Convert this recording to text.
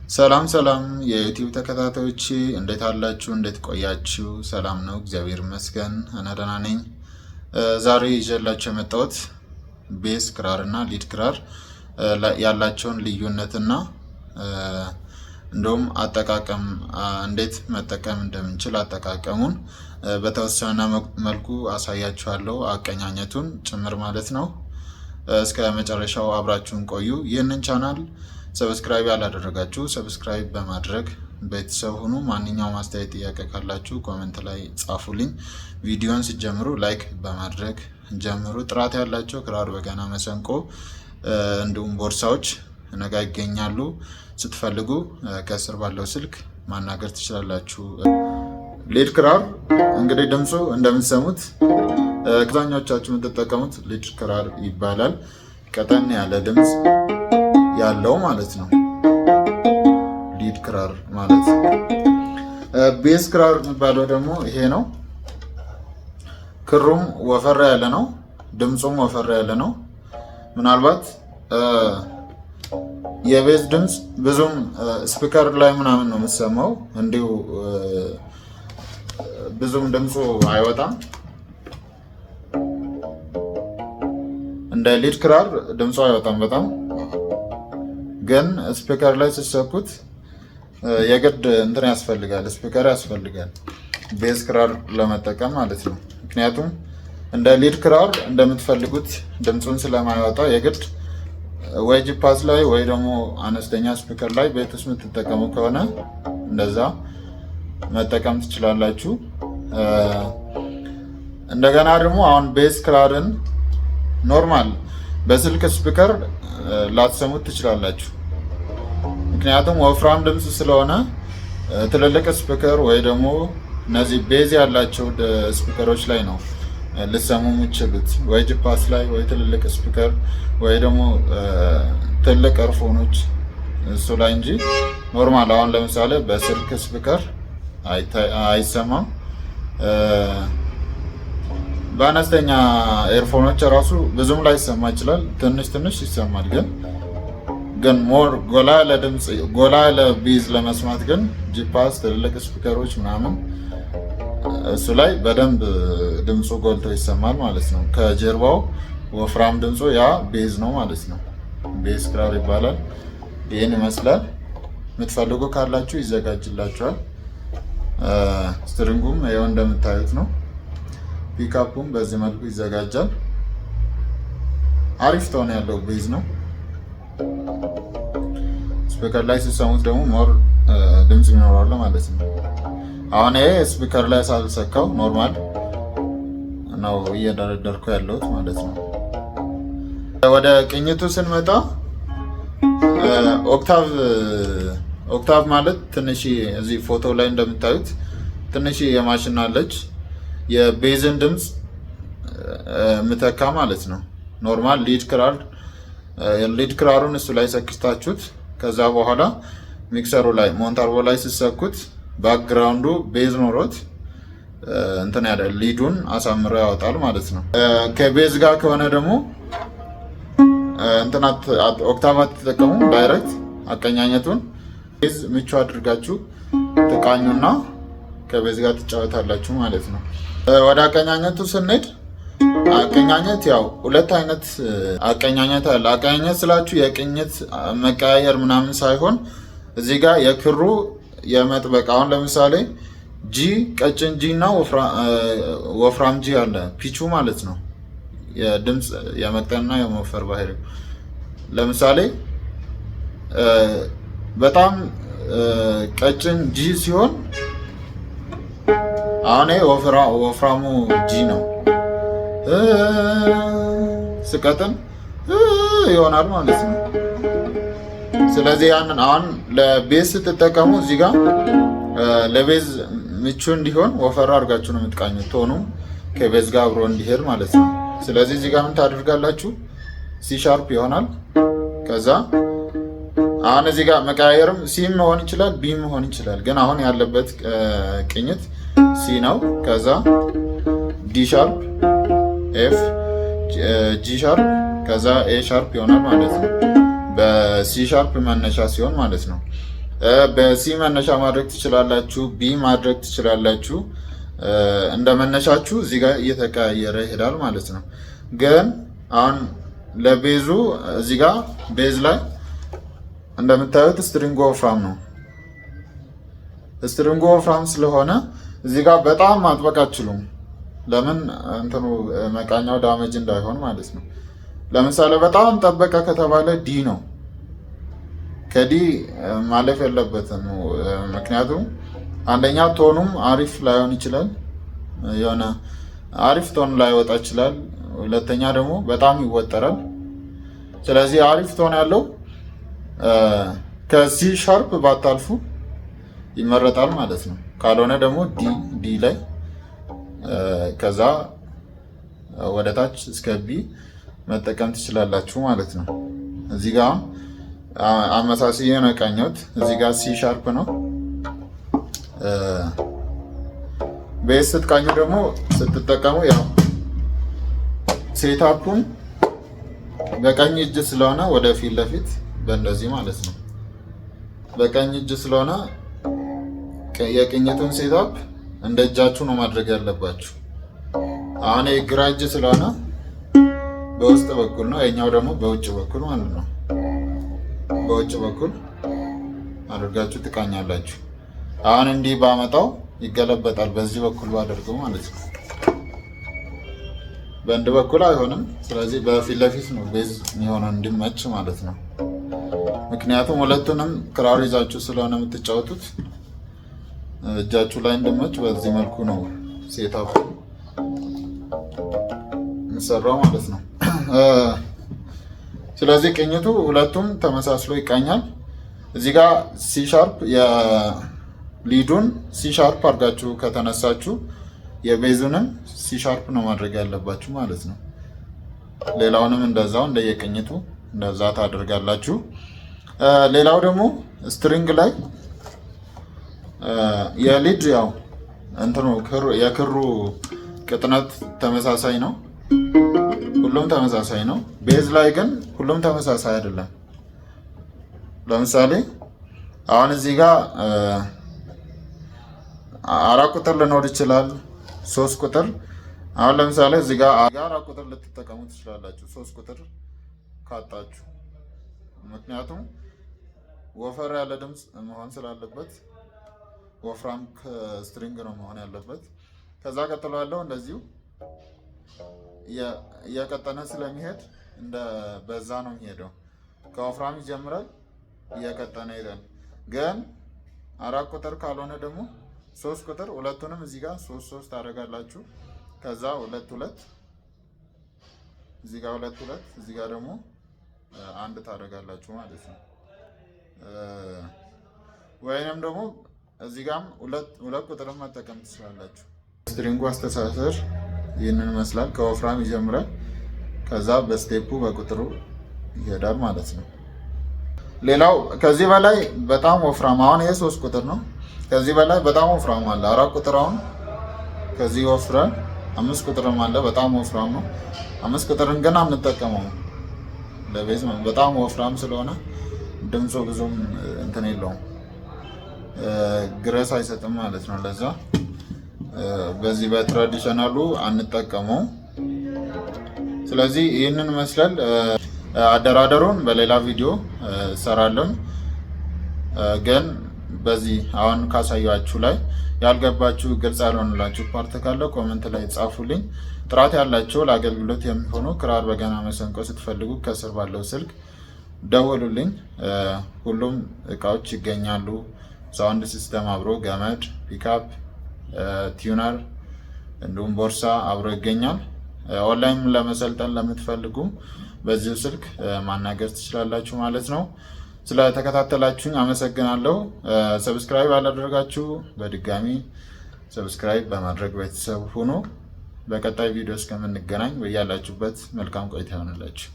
ሰላም ሰላም የዩቲዩብ ተከታታዮች እንዴት አላችሁ? እንዴት ቆያችሁ? ሰላም ነው፣ እግዚአብሔር ይመስገን እኔ ደህና ነኝ። ዛሬ ይዤላችሁ የመጣሁት ቤዝ ክራር እና ሊድ ክራር ያላቸውን ልዩነትና እንደውም አጠቃቀም እንዴት መጠቀም እንደምንችል አጠቃቀሙን በተወሰነ መልኩ አሳያችኋለሁ፣ አቀኛኘቱን ጭምር ማለት ነው። እስከ መጨረሻው አብራችሁን ቆዩ። ይህንን ቻናል ሰብስክራይብ ያላደረጋችሁ ሰብስክራይብ በማድረግ ቤተሰብ ሁኑ። ማንኛውም አስተያየት ጥያቄ ካላችሁ ኮሜንት ላይ ጻፉልኝ። ቪዲዮን ሲጀምሩ ላይክ በማድረግ ጀምሩ። ጥራት ያላቸው ክራር፣ በገና፣ መሰንቆ እንዲሁም ቦርሳዎች ነጋ ይገኛሉ። ስትፈልጉ ከስር ባለው ስልክ ማናገር ትችላላችሁ። ሊድ ክራር እንግዲህ ድምፁ እንደምትሰሙት አብዛኞቻችሁ የምትጠቀሙት ሊድ ክራር ይባላል። ቀጠን ያለ ድምፅ ያለው ማለት ነው ሊድ ክራር ማለት። ቤዝ ክራር የሚባለው ደግሞ ይሄ ነው። ክሩም ወፈራ ያለ ነው፣ ድምፁም ወፈራ ያለ ነው። ምናልባት የቤዝ ድምፅ ብዙም ስፒከር ላይ ምናምን ነው የምትሰማው፣ እንዲሁ ብዙም ድምፁ አይወጣም። እንደ ሊድ ክራር ድምፁ አይወጣም በጣም ግን ስፒከር ላይ ሲሰኩት የግድ እንትን ያስፈልጋል፣ ስፒከር ያስፈልጋል ቤዝ ክራር ለመጠቀም ማለት ነው። ምክንያቱም እንደ ሊድ ክራር እንደምትፈልጉት ድምፁን ስለማይወጣ የግድ ወይ ጂፓስ ላይ ወይ ደግሞ አነስተኛ ስፒከር ላይ ቤት ውስጥ የምትጠቀሙ ከሆነ እንደዛ መጠቀም ትችላላችሁ። እንደገና ደግሞ አሁን ቤዝ ክራርን ኖርማል በስልክ ስፒከር ላትሰሙት ትችላላችሁ። ምክንያቱም ወፍራም ድምፅ ስለሆነ ትልልቅ ስፒከር ወይ ደግሞ እነዚህ ቤዝ ያላቸው ስፒከሮች ላይ ነው ልሰሙ የምችሉት፣ ወይ ጂፓስ ላይ ወይ ትልልቅ ስፒከር ወይ ደግሞ ትልቅ ኤርፎኖች እሱ ላይ እንጂ ኖርማል አሁን ለምሳሌ በስልክ ስፒከር አይሰማም። በአነስተኛ ኤርፎኖች ራሱ ብዙም ላይ ይሰማ ይችላል፣ ትንሽ ትንሽ ይሰማል። ግን ሞር ጎላ ያለ ድምፅ ጎላ ያለ ቤዝ ለመስማት ግን ጂፓስ ትልልቅ ስፒከሮች ምናምን እሱ ላይ በደንብ ድምፁ ጎልቶ ይሰማል ማለት ነው። ከጀርባው ወፍራም ድምፁ ያ ቤዝ ነው ማለት ነው። ቤዝ ክራር ይባላል። ይህን ይመስላል። የምትፈልጉ ካላችሁ ይዘጋጅላችኋል። ስትሪንጉም ይኸው እንደምታዩት ነው። ፒካፑም በዚህ መልኩ ይዘጋጃል። አሪፍ ቶን ያለው ቤዝ ነው። ስፒከር ላይ ሲሰሙት ደግሞ ሞር ድምፅ ይኖራል ማለት ነው። አሁን ይሄ ስፒከር ላይ ሳልሰካው ኖርማል ነው እየደረደርኩ ያለሁት ማለት ነው። ወደ ቅኝቱ ስንመጣ ኦክታቭ ማለት ትንሽ እዚህ ፎቶ ላይ እንደምታዩት ትንሽ የማሽን አለች የቤዝን ድምፅ ምተካ ማለት ነው። ኖርማል ሊድ ክራሩን እሱ ላይ ሰክታችሁት ከዛ በኋላ ሚክሰሩ ላይ ሞንታርቦ ላይ ሲሰኩት ባክግራውንዱ ቤዝ ኖሮት እንትን ያለ ሊዱን አሳምሮ ያወጣል ማለት ነው። ከቤዝ ጋር ከሆነ ደግሞ እንትናት ኦክታቭ አትጠቀሙ፣ ዳይሬክት አቀኛኘቱን ቤዝ ምቹ አድርጋችሁ ትቃኙና ከቤዝ ጋር ትጫወታላችሁ ማለት ነው። ወደ አቀኛኘቱ ስንሄድ አቀኛኘት ያው ሁለት አይነት አቀኛኘት አለ። አቀኛኘት ስላችሁ የቅኝት መቀያየር ምናምን ሳይሆን እዚህ ጋር የክሩ የመጥበቅ አሁን ለምሳሌ ጂ ቀጭን ጂ እና ወፍራም ጂ አለ፣ ፒቹ ማለት ነው። የድምፅ የመቅጠንና የመወፈር ባህሪ ለምሳሌ በጣም ቀጭን ጂ ሲሆን አሁን ወፍራሙ ጂ ነው ስቀጥን ይሆናል ማለት ነው። ስለዚህ ያንን አሁን ለቤዝ ስትጠቀሙ እዚህ ጋር ለቤዝ ምቹ እንዲሆን ወፈራ አድርጋችሁ ነው የምትቃኙት፣ ቶኑ ከቤዝ ጋር አብሮ እንዲሄድ ማለት ነው። ስለዚህ እዚህ ጋር ምን ታደርጋላችሁ? ሲ ሻርፕ ይሆናል። ከዛ አሁን እዚህ ጋር መቀያየርም ሲም መሆን ይችላል፣ ቢ መሆን ይችላል። ግን አሁን ያለበት ቅኝት ሲ ነው። ከዛ ዲ ሻርፕ፣ ኤፍ፣ ጂ ሻርፕ ከዛ ኤ ሻርፕ ይሆናል ማለት ነው። በሲ ሻርፕ መነሻ ሲሆን ማለት ነው። በሲ መነሻ ማድረግ ትችላላችሁ፣ ቢ ማድረግ ትችላላችሁ። እንደ መነሻችሁ እዚህ ጋር እየተቀያየረ ይሄዳል ማለት ነው። ግን አሁን ለቤዙ እዚህ ጋር ቤዝ ላይ እንደምታዩት ስትሪንጉ ወፍራም ነው። ስትሪንጉ ወፍራም ስለሆነ እዚህ ጋር በጣም ማጥበቅ አትችሉም። ለምን እንትኑ መቃኛው ዳመጅ እንዳይሆን ማለት ነው። ለምሳሌ በጣም ጠበቀ ከተባለ ዲ ነው። ከዲ ማለፍ የለበትም። ምክንያቱም አንደኛ ቶኑም አሪፍ ላይሆን ይችላል፣ የሆነ አሪፍ ቶን ላይወጣ ይችላል። ሁለተኛ ደግሞ በጣም ይወጠራል። ስለዚህ አሪፍ ቶን ያለው ከሲ ሻርፕ ባታልፉ ይመረጣል ማለት ነው። ካልሆነ ደግሞ ዲ ላይ ከዛ ወደ ታች እስከ ቢ መጠቀም ትችላላችሁ ማለት ነው። እዚህ ጋር አመሳሳይ የሆነ ቀኘት እዚህ ጋር ሲ ሻርፕ ነው። ቤዝ ስትቃኙ ደግሞ ስትጠቀሙ ያው ሴታፑን በቀኝ እጅ ስለሆነ ወደ ፊት ለፊት በእንደዚህ ማለት ነው። በቀኝ እጅ ስለሆነ የቅኝቱን ሴታፕ እንደ እጃችሁ ነው ማድረግ ያለባችሁ። አሁን የግራ እጅ ስለሆነ በውስጥ በኩል ነው፣ የኛው ደግሞ በውጭ በኩል ማለት ነው። በውጭ በኩል አድርጋችሁ ትቃኛላችሁ። አሁን እንዲህ ባመጣው ይገለበጣል፣ በዚህ በኩል ባደርገው ማለት ነው። በአንድ በኩል አይሆንም። ስለዚህ በፊት ለፊት ነው ቤዝ የሚሆነው እንዲመች ማለት ነው። ምክንያቱም ሁለቱንም ክራር ይዛችሁ ስለሆነ የምትጫወቱት እጃችሁ ላይ እንዲመች በዚህ መልኩ ነው ሴታፕ የሚሰራው ማለት ነው። ስለዚህ ቅኝቱ ሁለቱም ተመሳስሎ ይቃኛል። እዚህ ጋር ሲ ሻርፕ የሊዱን ሲ ሻርፕ አድርጋችሁ ከተነሳችሁ የቤዙንም ሲ ሻርፕ ነው ማድረግ ያለባችሁ ማለት ነው። ሌላውንም እንደዛው እንደየቅኝቱ እንደዛ ታደርጋላችሁ። ሌላው ደግሞ ስትሪንግ ላይ የሊድ ያው እንትኑ የክሩ ቅጥነት ተመሳሳይ ነው፣ ሁሉም ተመሳሳይ ነው። ቤዝ ላይ ግን ሁሉም ተመሳሳይ አይደለም። ለምሳሌ አሁን እዚህ ጋር 4 ቁጥር ሊኖር ይችላል፣ 3 ቁጥር። አሁን ለምሳሌ እዚህ ጋር 4 ቁጥር ልትጠቀሙ ትችላላችሁ 3 ቁጥር ካጣችሁ። ምክንያቱም ወፈር ያለ ድምፅ መሆን ስላለበት ወፍራም ስትሪንግ ነው መሆን ያለበት። ከዛ ቀጥሎ ያለው እንደዚሁ እየቀጠነ ስለሚሄድ በዛ ነው የሚሄደው። ከወፍራም ይጀምራል እየቀጠነ ይሄዳል። ግን 4 ቁጥር ካልሆነ ደግሞ 3 ቁጥር ሁለቱንም እዚህ ጋር 3 ታደርጋላችሁ። ከዛ 2 እዚህ ጋር 2 እዚህ ጋር ደግሞ 1 ታደርጋላችሁ ማለት ነው። ወይንም ደግሞ እዚህ ጋርም 2 ቁጥርን መጠቀም ትችላላችሁ። ስትሪንጉ አስተሳሰር ይህንን ይመስላል። ከወፍራም ይጀምራል፣ ከዛ በስቴፑ በቁጥሩ ይሄዳል ማለት ነው። ሌላው ከዚህ በላይ በጣም ወፍራም፣ አሁን ይሄ 3 ቁጥር ነው። ከዚህ በላይ በጣም ወፍራም አለ 4 ቁጥር። አሁን ከዚህ ወፍራም 5 ቁጥርም አለ በጣም ወፍራም ነው። 5 ቁጥርን ግን አንጠቀመው ለቤዝ በጣም ወፍራም ስለሆነ ድምፁ ብዙም እንትን የለውም፣ ግረስ አይሰጥም ማለት ነው። ለዛ በዚህ በትራዲሽናሉ አንጠቀመው። ስለዚህ ይህንን ይመስላል። አደራደሩን በሌላ ቪዲዮ እሰራለሁ። ግን በዚህ አሁን ካሳያችሁ ላይ ያልገባችሁ ግልጽ ያልሆነላችሁ ፓርት ካለ ኮመንት ላይ ጻፉልኝ። ጥራት ያላቸው ለአገልግሎት የሚሆኑ ክራር፣ በገና፣ መሰንቆ ስትፈልጉ ከስር ባለው ስልክ ደውሉልኝ። ሁሉም እቃዎች ይገኛሉ። ሳውንድ ሲስተም አብሮ፣ ገመድ፣ ፒካፕ፣ ቲዩነር እንዲሁም ቦርሳ አብሮ ይገኛል። ኦንላይን ለመሰልጠን ለምትፈልጉ በዚሁ ስልክ ማናገር ትችላላችሁ ማለት ነው። ስለተከታተላችሁኝ አመሰግናለሁ። ሰብስክራይብ ያላደረጋችሁ በድጋሚ ሰብስክራይብ በማድረግ ቤተሰብ ሁኑ። በቀጣይ ቪዲዮ እስከምንገናኝ በያላችሁበት መልካም ቆይታ ይሆንላችሁ።